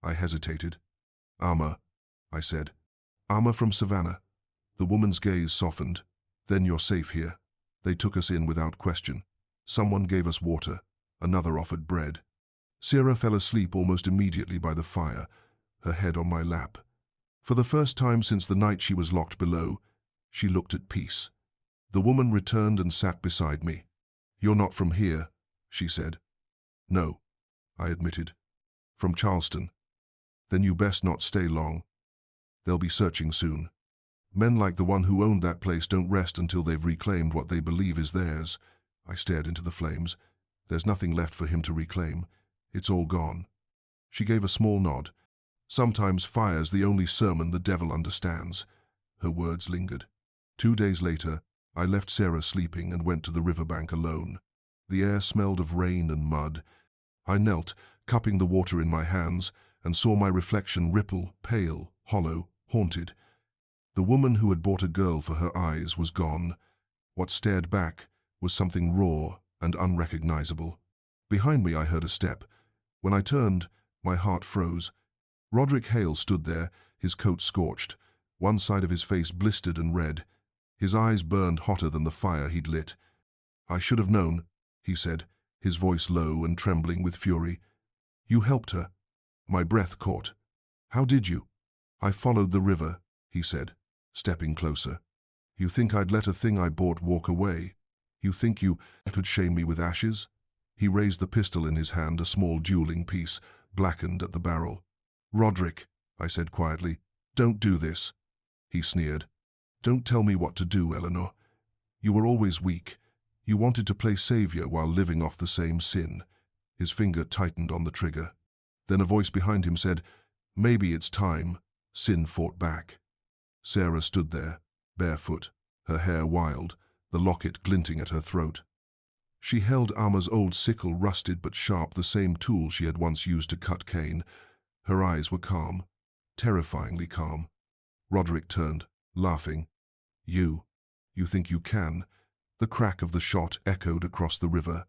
I hesitated. Amma, I said. Amma from Savannah. The woman's gaze softened. Then you're safe here. They took us in without question. Someone gave us water. Another offered bread. Sarah fell asleep almost immediately by the fire, her head on my lap. For the first time since the night she was locked below, she looked at peace. The woman returned and sat beside me. You're not from here, she said. No, I admitted. From Charleston. Then you best not stay long. They'll be searching soon. Men like the one who owned that place don't rest until they've reclaimed what they believe is theirs. I stared into the flames. There's nothing left for him to reclaim. It's all gone. She gave a small nod. Sometimes fire's the only sermon the devil understands. Her words lingered. 2 days later, I left Sarah sleeping and went to the riverbank alone. The air smelled of rain and mud. I knelt, cupping the water in my hands, and saw my reflection ripple, pale, hollow, haunted. The woman who had bought a girl for her eyes was gone. What stared back was something raw and unrecognizable. Behind me I heard a step. When I turned, my heart froze. Roderick Hale stood there, his coat scorched, one side of his face blistered and red. His eyes burned hotter than the fire he'd lit. "I should have known," he said, his voice low and trembling with fury. "You helped her." My breath caught. "How did you?" "I followed the river," he said, stepping closer. "You think I'd let a thing I bought walk away? You think you could shame me with ashes?" He raised the pistol in his hand, a small dueling piece, blackened at the barrel. "Roderick," I said quietly, "don't do this." He sneered. "Don't tell me what to do, Eleanor. You were always weak. You wanted to play savior while living off the same sin." His finger tightened on the trigger. Then a voice behind him said, "Maybe it's time." Sin fought back. Sarah stood there, barefoot, her hair wild, the locket glinting at her throat. She held Amma's old sickle, rusted but sharp, the same tool she had once used to cut cane. Her eyes were calm, terrifyingly calm. Roderick turned, laughing. You think you can?" The crack of the shot echoed across the river.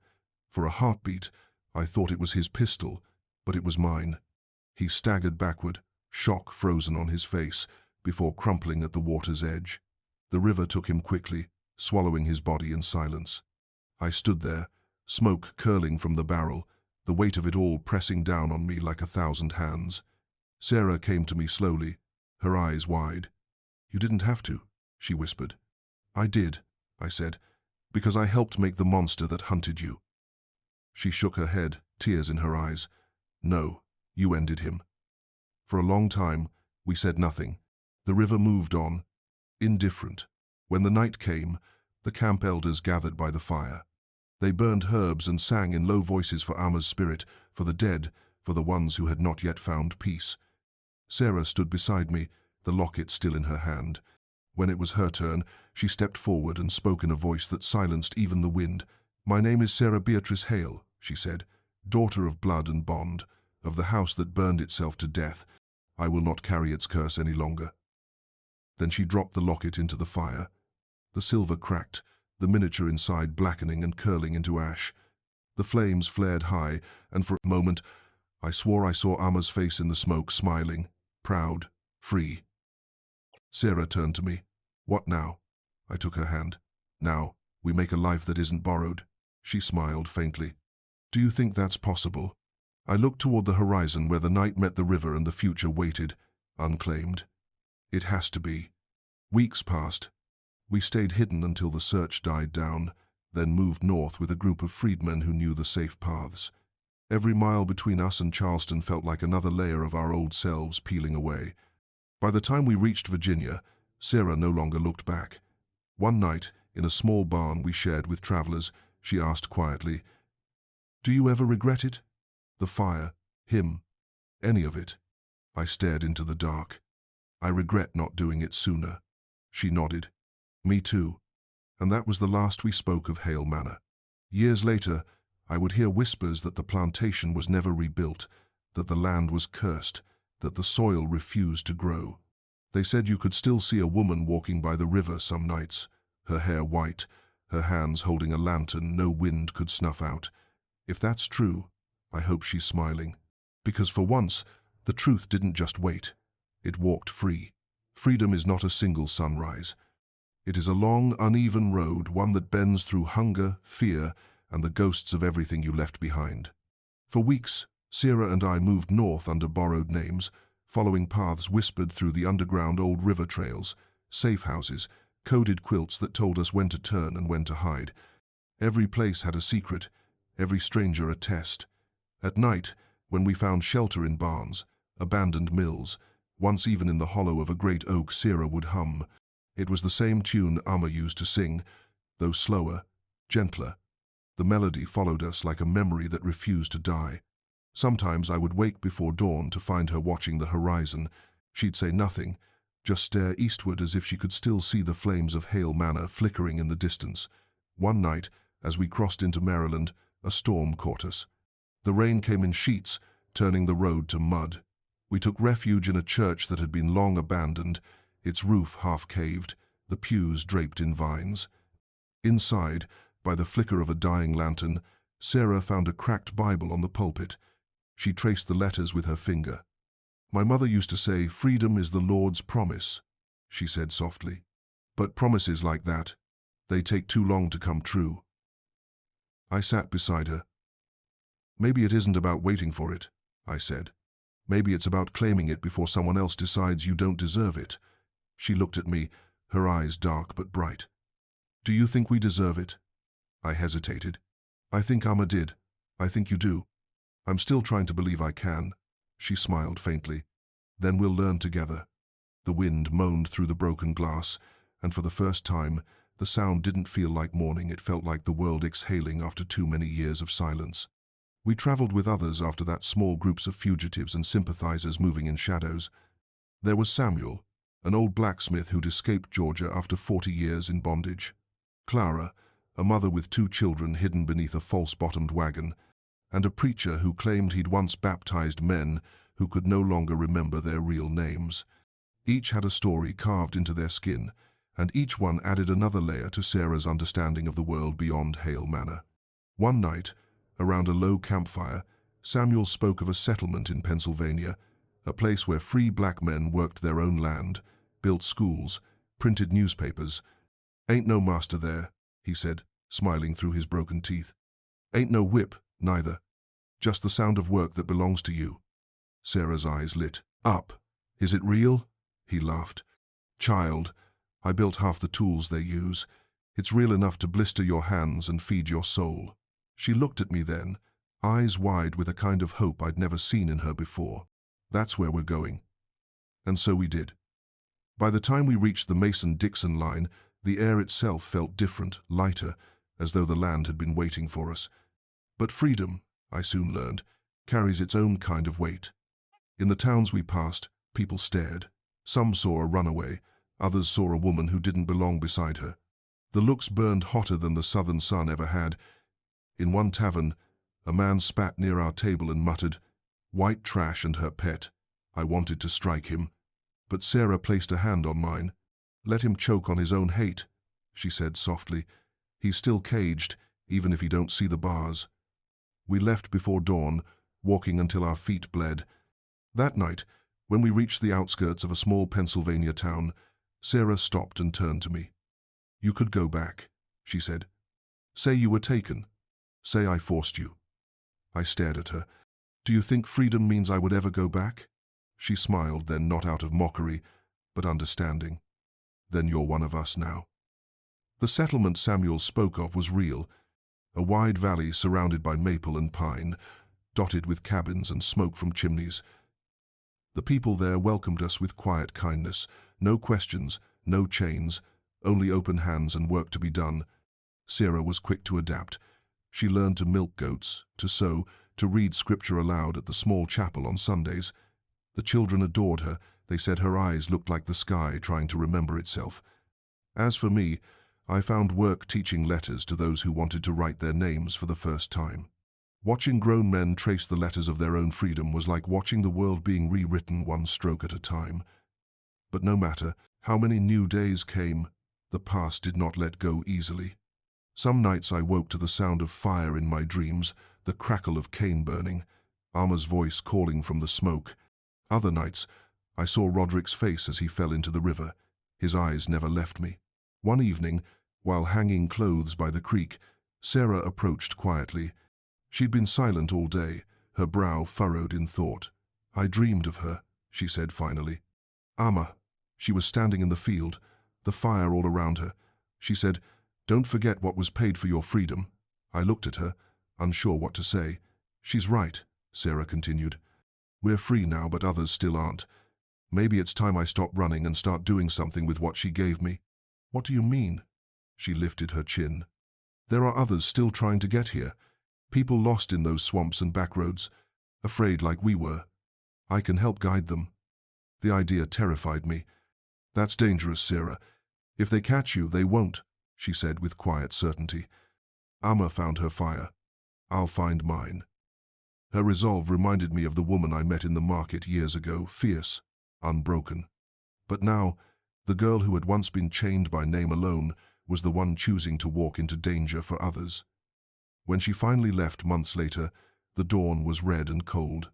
For a heartbeat, I thought it was his pistol, but it was mine. He staggered backward, shock frozen on his face, before crumpling at the water's edge. The river took him quickly, swallowing his body in silence. I stood there, smoke curling from the barrel, the weight of it all pressing down on me like 1,000 hands. Sarah came to me slowly, her eyes wide. "You didn't have to," she whispered. "I did," I said, "because I helped make the monster that hunted you." She shook her head, tears in her eyes. "No, you ended him." For a long time, we said nothing. The river moved on, indifferent. When the night came, the camp elders gathered by the fire. They burned herbs and sang in low voices for Amma's spirit, for the dead, for the ones who had not yet found peace. Sarah stood beside me, the locket still in her hand. When it was her turn, she stepped forward and spoke in a voice that silenced even the wind. "My name is Sarah Beatrice Hale," she said, "daughter of blood and bond, of the house that burned itself to death. I will not carry its curse any longer." Then she dropped the locket into the fire. The silver cracked, the miniature inside blackening and curling into ash. The flames flared high, and for a moment I swore I saw Amma's face in the smoke, smiling, proud, free. Sarah turned to me. "What now?" I took her hand. "Now, we make a life that isn't borrowed." She smiled faintly. "Do you think that's possible?" I looked toward the horizon where the night met the river and the future waited, unclaimed. "It has to be." Weeks passed. We stayed hidden until the search died down, then moved north with a group of freedmen who knew the safe paths. Every mile between us and Charleston felt like another layer of our old selves peeling away. By the time we reached Virginia, Sarah no longer looked back. One night, in a small barn we shared with travelers, she asked quietly, "Do you ever regret it? The fire, him, any of it?" I stared into the dark. "I regret not doing it sooner." She nodded. "Me too." And that was the last we spoke of Hale Manor. Years later, I would hear whispers that the plantation was never rebuilt, that the land was cursed, that the soil refused to grow. They said you could still see a woman walking by the river some nights, her hair white, her hands holding a lantern no wind could snuff out. If that's true, I hope she's smiling. Because for once, the truth didn't just wait. It walked free. Freedom is not a single sunrise. It is a long, uneven road, one that bends through hunger, fear, and the ghosts of everything you left behind. For weeks, Sarah and I moved north under borrowed names, following paths whispered through the underground old river trails, safe houses, coded quilts that told us when to turn and when to hide. Every place had a secret, every stranger a test. At night, when we found shelter in barns, abandoned mills, once even in the hollow of a great oak, Sarah would hum. It was the same tune Amma used to sing, though slower, gentler. The melody followed us like a memory that refused to die. Sometimes I would wake before dawn to find her watching the horizon. She'd say nothing, just stare eastward as if she could still see the flames of Hale Manor flickering in the distance. One night, As we crossed into Maryland, a storm caught us. The rain came in sheets, turning the road to mud. We took refuge in a church that had been long abandoned, its roof half-caved, the pews draped in vines. Inside, by the flicker of a dying lantern, Sarah found a cracked Bible on the pulpit. She traced the letters with her finger. "My mother used to say, 'Freedom is the Lord's promise,'" she said softly. "But promises like that, they take too long to come true." I sat beside her. "Maybe it isn't about waiting for it," I said. "Maybe it's about claiming it before someone else decides you don't deserve it." She looked at me, her eyes dark but bright. "Do you think we deserve it?" I hesitated. "I think Amma did. I think you do. I'm still trying to believe I can." She smiled faintly. "Then we'll learn together." The wind moaned through the broken glass, and for the first time, the sound didn't feel like mourning. It felt like the world exhaling after too many years of silence. We traveled with others after that, small groups of fugitives and sympathizers moving in shadows. There was Samuel, an old blacksmith who'd escaped Georgia after 40 years in bondage. Clara, a mother with 2 children hidden beneath a false-bottomed wagon, and a preacher who claimed he'd once baptized men who could no longer remember their real names. Each had a story carved into their skin, and each one added another layer to Sarah's understanding of the world beyond Hale Manor. One night, around a low campfire, Samuel spoke of a settlement in Pennsylvania, a place where free black men worked their own land, built schools, printed newspapers. "Ain't no master there," he said, smiling through his broken teeth. "Ain't no whip, neither. Just the sound of work that belongs to you." Sarah's eyes lit up. "Is it real?" He laughed. "Child, I built half the tools they use. It's real enough to blister your hands and feed your soul." She looked at me then, eyes wide with a kind of hope I'd never seen in her before. "That's where we're going." And so we did. By the time we reached the Mason-Dixon line, the air itself felt different, lighter, as though the land had been waiting for us. But freedom, I soon learned, carries its own kind of weight. In the towns we passed, people stared. Some saw a runaway, others saw a woman who didn't belong beside her. The looks burned hotter than the southern sun ever had. In one tavern, a man spat near our table and muttered, "White trash and her pet." I wanted to strike him, but Sarah placed a hand on mine. "Let him choke on his own hate," she said softly. "He's still caged, even if he don't see the bars." We left before dawn, walking until our feet bled. That night, when we reached the outskirts of a small Pennsylvania town, Sarah stopped and turned to me. "You could go back," she said. "Say you were taken. Say I forced you." I stared at her. "Do you think freedom means I would ever go back?" She smiled, then not out of mockery, but understanding. "Then you're one of us now." The settlement Samuel spoke of was real, a wide valley surrounded by maple and pine, dotted with cabins and smoke from chimneys. The people there welcomed us with quiet kindness, no questions, no chains, only open hands and work to be done. Sarah was quick to adapt. She learned to milk goats, to sew, to read scripture aloud at the small chapel on Sundays. The children adored her. They said her eyes looked like the sky trying to remember itself. As for me, I found work teaching letters to those who wanted to write their names for the first time. Watching grown men trace the letters of their own freedom was like watching the world being rewritten one stroke at a time. But no matter how many new days came, the past did not let go easily. Some nights I woke to the sound of fire in my dreams, the crackle of cane burning, Amma's voice calling from the smoke. Other nights, I saw Roderick's face as he fell into the river. His eyes never left me. One evening, while hanging clothes by the creek, Sarah approached quietly. She'd been silent all day, her brow furrowed in thought. "I dreamed of her," she said finally. "Amma." She was standing in the field, the fire all around her. She said, "Don't forget what was paid for your freedom." I looked at her, unsure what to say. "She's right," Sarah continued. "We're free now, but others still aren't. Maybe it's time I stop running and start doing something with what she gave me." "What do you mean?" She lifted her chin. "There are others still trying to get here. People lost in those swamps and backroads, afraid like we were. I can help guide them." The idea terrified me. "That's dangerous, Sarah. If they catch you, they won't," she said with quiet certainty. Amma found her fire. I'll find mine. Her resolve reminded me of the woman I met in the market years ago, fierce, unbroken. But now, the girl who had once been chained by name alone was the one choosing to walk into danger for others. When she finally left months later, the dawn was red and cold.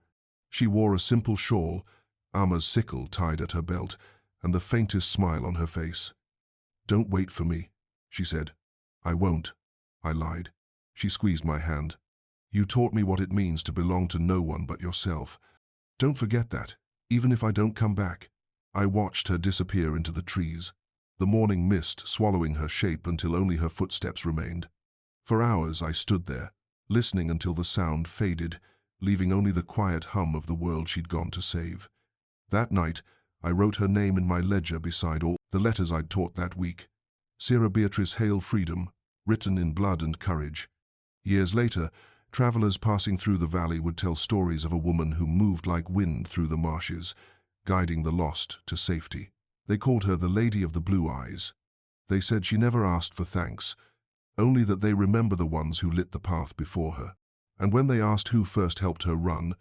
She wore a simple shawl, Amma's sickle tied at her belt, and the faintest smile on her face. "Don't wait for me," she said. "I won't," I lied. She squeezed my hand. "You taught me what it means to belong to no one but yourself. Don't forget that, even if I don't come back." I watched her disappear into the trees, the morning mist swallowing her shape until only her footsteps remained. For hours I stood there, listening until the sound faded, leaving only the quiet hum of the world she'd gone to save. That night, I wrote her name in my ledger beside all the letters I'd taught that week. Sarah Beatrice Hale Freedom, written in blood and courage. Years later, travelers passing through the valley would tell stories of a woman who moved like wind through the marshes, guiding the lost to safety. They called her the Lady of the Blue Eyes. They said she never asked for thanks, only that they remember the ones who lit the path before her. And when they asked who first helped her run,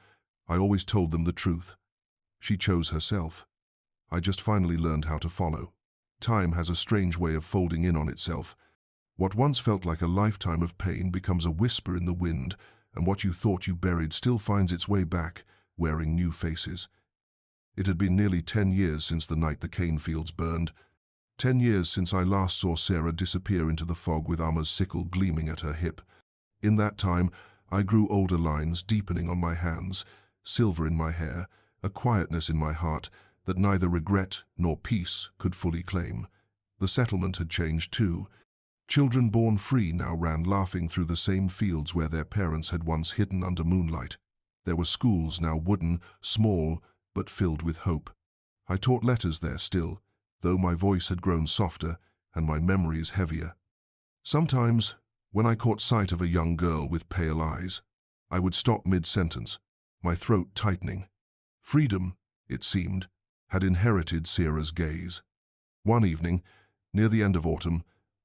I always told them the truth. She chose herself. I just finally learned how to follow. Time has a strange way of folding in on itself. What once felt like a lifetime of pain becomes a whisper in the wind, and what you thought you buried still finds its way back, wearing new faces. It had been nearly 10 years since the night the cane fields burned. 10 years since I last saw Sarah disappear into the fog with Amma's sickle gleaming at her hip. In that time, I grew older lines deepening on my hands, silver in my hair, a quietness in my heart that neither regret nor peace could fully claim. The settlement had changed too. Children born free now ran laughing through the same fields where their parents had once hidden under moonlight. There were schools now wooden, small, but filled with hope. I taught letters there still, though my voice had grown softer and my memories heavier. Sometimes, when I caught sight of a young girl with pale eyes, I would stop mid-sentence, my throat tightening. Freedom, it seemed, had inherited Sarah's gaze. One evening, near the end of autumn,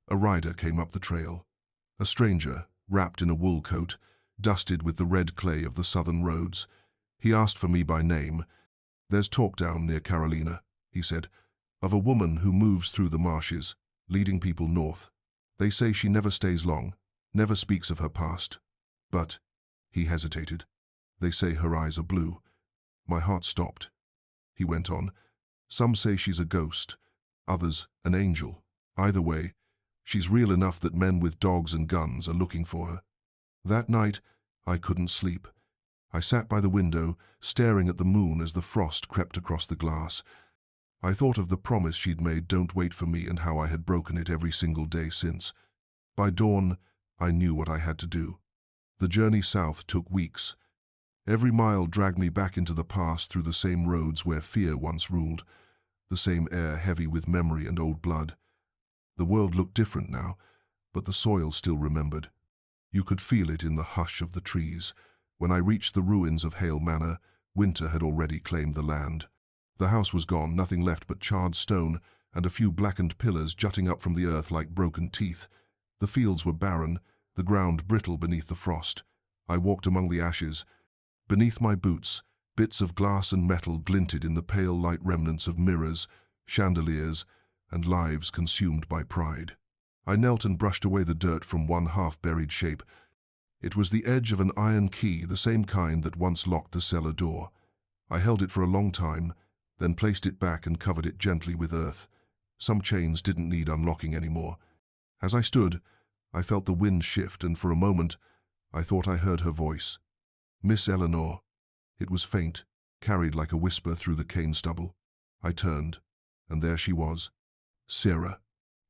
a rider came up the trail. A stranger, wrapped in a wool coat, dusted with the red clay of the southern roads. He asked for me by name. "There's talk down near Carolina," he said, "of a woman who moves through the marshes, leading people north. They say she never stays long, never speaks of her past. But," he hesitated, "they say her eyes are blue." My heart stopped. He went on, "Some say she's a ghost, others an angel. Either way, she's real enough that men with dogs and guns are looking for her." That night, I couldn't sleep. I sat by the window, staring at the moon as the frost crept across the glass. I thought of the promise she'd made, "Don't wait for me," and how I had broken it every single day since. By dawn, I knew what I had to do. The journey south took weeks. Every mile dragged me back into the past through the same roads where fear once ruled, the same air heavy with memory and old blood. The world looked different now, but the soil still remembered. You could feel it in the hush of the trees. When I reached the ruins of Hale Manor, winter had already claimed the land. The house was gone, nothing left but charred stone and a few blackened pillars jutting up from the earth like broken teeth. The fields were barren, the ground brittle beneath the frost. I walked among the ashes. Beneath my boots, bits of glass and metal glinted in the pale light remnants of mirrors, chandeliers, and lives consumed by pride. I knelt and brushed away the dirt from one half-buried shape. It was the edge of an iron key, the same kind that once locked the cellar door. I held it for a long time, then placed it back and covered it gently with earth. Some chains didn't need unlocking anymore. As I stood, I felt the wind shift, and for a moment, I thought I heard her voice. "Miss Eleanor." It was faint, carried like a whisper through the cane stubble. I turned, and there she was, Sarah.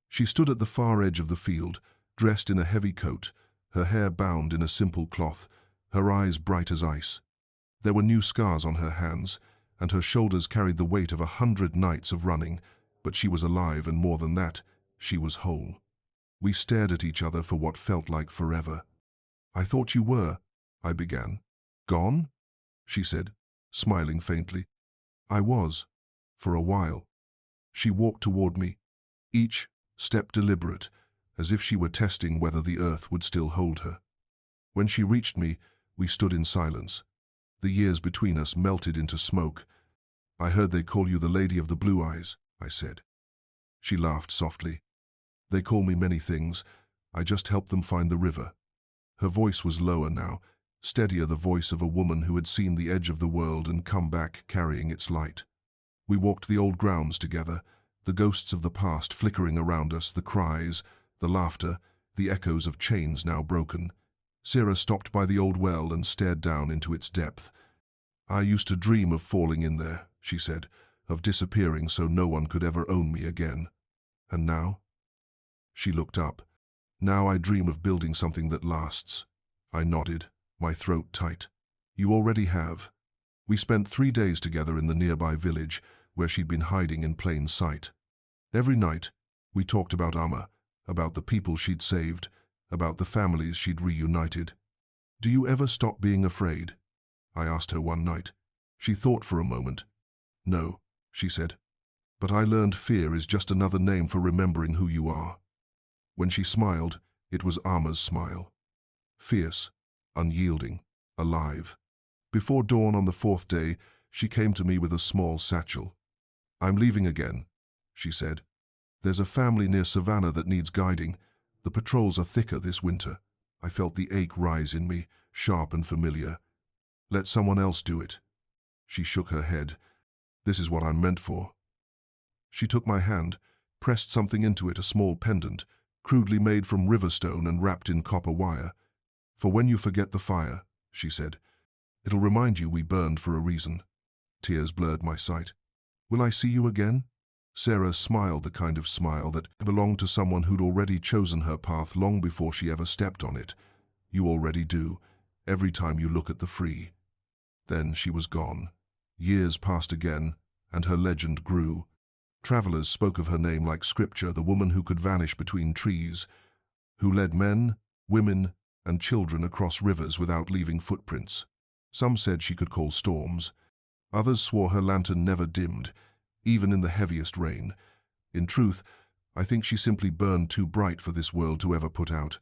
She stood at the far edge of the field, dressed in a heavy coat, her hair bound in a simple cloth, her eyes bright as ice. There were new scars on her hands, and her shoulders carried the weight of 100 nights of running, but she was alive, and more than that, she was whole. We stared at each other for what felt like forever. "I thought you were," I began. "Gone?" she said, smiling faintly. "I was, for a while." She walked toward me, each step deliberate, as if she were testing whether the earth would still hold her. When she reached me, we stood in silence. The years between us melted into smoke. "I heard they call you the Lady of the Blue Eyes," I said. She laughed softly. "They call me many things. I just help them find the river." Her voice was lower now, steadier, the voice of a woman who had seen the edge of the world and come back carrying its light. We walked the old grounds together, the ghosts of the past flickering around us, the cries, the laughter, the echoes of chains now broken. Sarah stopped by the old well and stared down into its depth. "I used to dream of falling in there," she said, "of disappearing so no one could ever own me again. And now?" She looked up. "Now I dream of building something that lasts." I nodded, my throat tight. "You already have." We spent 3 days together in the nearby village, where she'd been hiding in plain sight. Every night, we talked about Amma, about the people she'd saved, about the families she'd reunited. "Do you ever stop being afraid?" I asked her one night. She thought for a moment. "No," she said. "But I learned fear is just another name for remembering who you are." When she smiled, it was Amma's smile. Fierce, unyielding, alive. Before dawn on the 4th day, she came to me with a small satchel. "I'm leaving again," she said. "There's a family near Savannah that needs guiding. The patrols are thicker this winter." I felt the ache rise in me, sharp and familiar. "Let someone else do it." She shook her head. "This is what I'm meant for." She took my hand, pressed something into it, a small pendant, crudely made from river stone and wrapped in copper wire. "For when you forget the fire," she said, "it'll remind you we burned for a reason." Tears blurred my sight. "Will I see you again?" Sarah smiled, the kind of smile that belonged to someone who'd already chosen her path long before she ever stepped on it. "You already do, every time you look at the free." Then she was gone. Years passed again, and her legend grew. Travelers spoke of her name like scripture, the woman who could vanish between trees, who led men, women, and children across rivers without leaving footprints. Some said she could call storms. Others swore her lantern never dimmed, even in the heaviest rain. In truth, I think she simply burned too bright for this world to ever put out.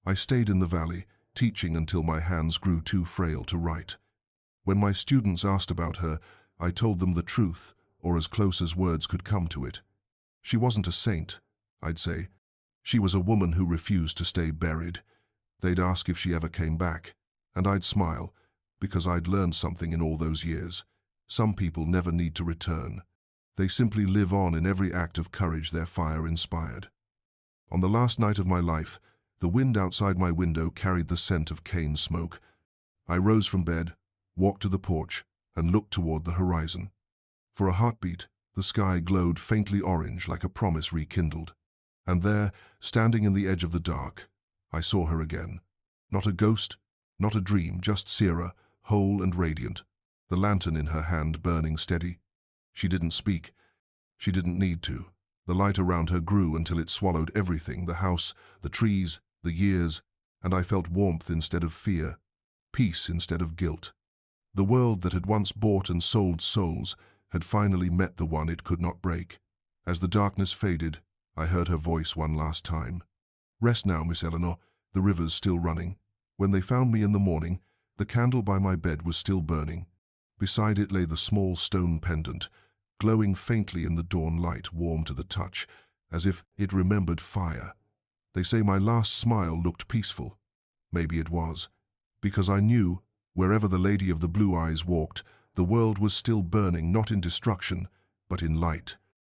I stayed in the valley, teaching until my hands grew too frail to write. When my students asked about her, I told them the truth, or as close as words could come to it. She wasn't a saint, I'd say. She was a woman who refused to stay buried. They'd ask if she ever came back, and I'd smile, because I'd learned something in all those years. Some people never need to return. They simply live on in every act of courage their fire inspired. On the last night of my life, the wind outside my window carried the scent of cane smoke. I rose from bed, walked to the porch, and looked toward the horizon. For a heartbeat, the sky glowed faintly orange like a promise rekindled. And there, standing in the edge of the dark, I saw her again. Not a ghost, not a dream, just Sarah, whole and radiant, the lantern in her hand burning steady. She didn't speak. She didn't need to. The light around her grew until it swallowed everything, the house, the trees, the years, and I felt warmth instead of fear, peace instead of guilt. The world that had once bought and sold souls had finally met the one it could not break. As the darkness faded, I heard her voice one last time. "Rest now, Miss Eleanor, the river's still running." When they found me in the morning, the candle by my bed was still burning. Beside it lay the small stone pendant, glowing faintly in the dawn light, warm to the touch, as if it remembered fire. They say my last smile looked peaceful. Maybe it was, because I knew, wherever the Lady of the Blue Eyes walked, the world was still burning, not in destruction, but in light.